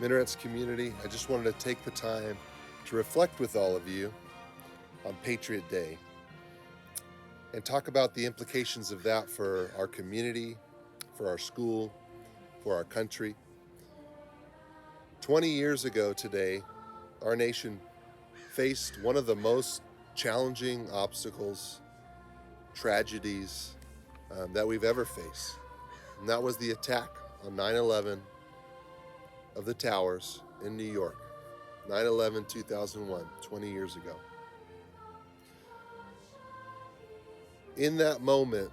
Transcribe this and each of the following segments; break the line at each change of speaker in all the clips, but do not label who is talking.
Minarets community, I just wanted to take the time to reflect with all of you on Patriot Day and talk about the implications of that for our community, for our school, for our country. 20 years ago today, our nation faced one of the most challenging obstacles, tragedies that we've ever faced. And that was the attack on 9/11 of the towers in New York. 9/11, 2001, 20 years ago. In that moment,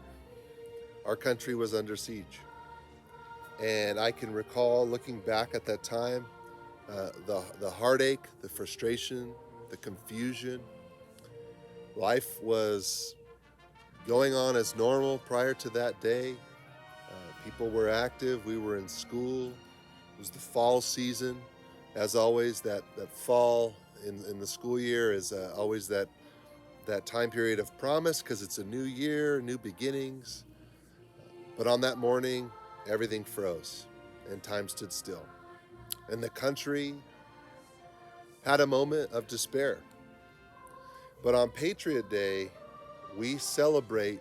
our country was under siege. And I can recall looking back at that time, the heartache, the frustration, the confusion. Life was going on as normal prior to that day. People were active. We were in school. It was the fall season. As always, that fall in the school year is always that time period of promise because it's a new year, new beginnings. But on that morning, everything froze and time stood still. And the country had a moment of despair. But on Patriot Day, we celebrate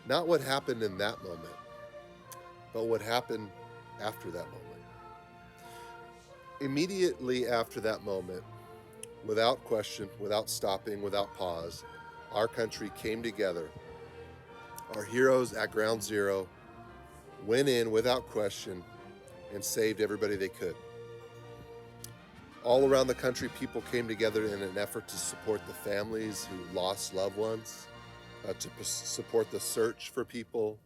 not what happened in that moment, but what happened after that moment. Immediately after that moment, without question, without stopping, without pause, our country came together. Our heroes at Ground Zero went in without question and saved everybody they could. All around the country, people came together in an effort to support the families who lost loved ones, to support the search for people.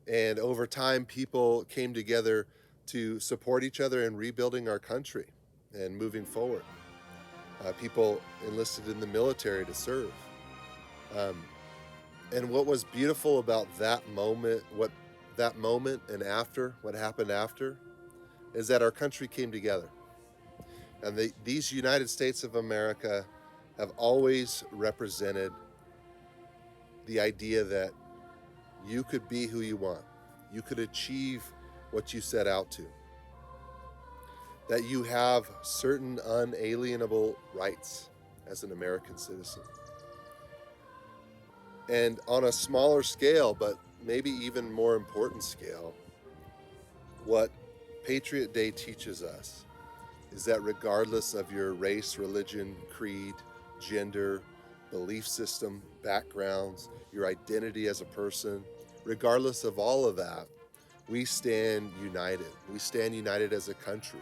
And over time, people came together to support each other in rebuilding our country and moving forward. People enlisted in the military to serve. And what was beautiful about that moment, what happened after, is that our country came together. And these United States of America have always represented the idea that you could be who you want. You could achieve what you set out to. That you have certain unalienable rights as an American citizen. And on a smaller scale, but maybe even more important scale, what Patriot Day teaches us is that regardless of your race, religion, creed, gender, belief system, backgrounds, your identity as a person, regardless of all of that, we stand united. We stand united as a country.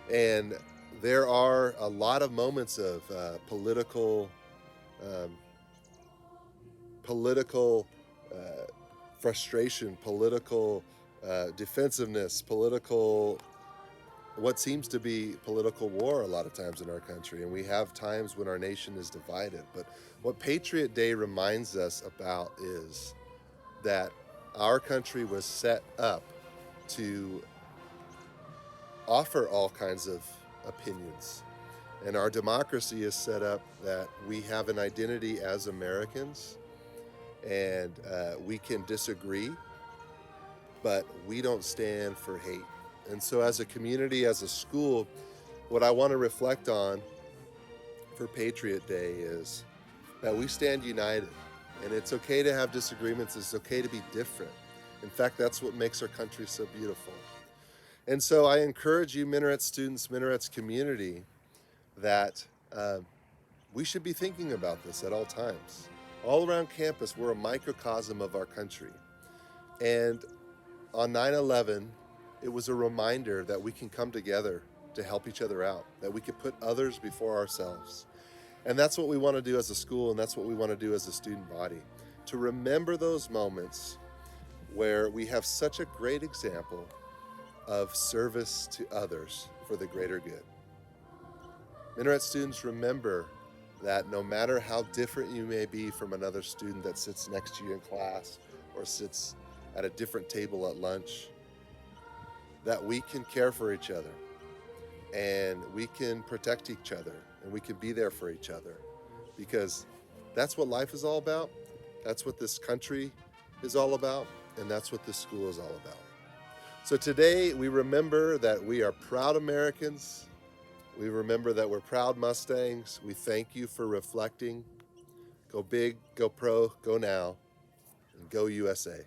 And there are a lot of moments of political frustration, political defensiveness, what seems to be political war a lot of times in our country. And we have times when our nation is divided. But what Patriot Day reminds us about is that our country was set up to offer all kinds of opinions. And our democracy is set up that we have an identity as Americans, and we can disagree, but we don't stand for hate. And so as a community, as a school, what I want to reflect on for Patriot Day is that we stand united. And it's okay to have disagreements. It's okay to be different. In fact, that's what makes our country so beautiful. And so I encourage you, Minarets students, Minarets community, that we should be thinking about this at all times. All around campus, we're a microcosm of our country. And on 9/11, it was a reminder that we can come together to help each other out, that we can put others before ourselves. And that's what we want to do as a school, and that's what we want to do as a student body, to remember those moments where we have such a great example of service to others for the greater good. Minaret students, remember that no matter how different you may be from another student that sits next to you in class or sits at a different table at lunch, that we can care for each other and we can protect each other and we can be there for each other, because that's what life is all about. That's what this country is all about, and that's what this school is all about. So today we remember that we are proud Americans. We remember that we're proud Mustangs. We thank you for reflecting. Go big, go pro, go now, and go USA.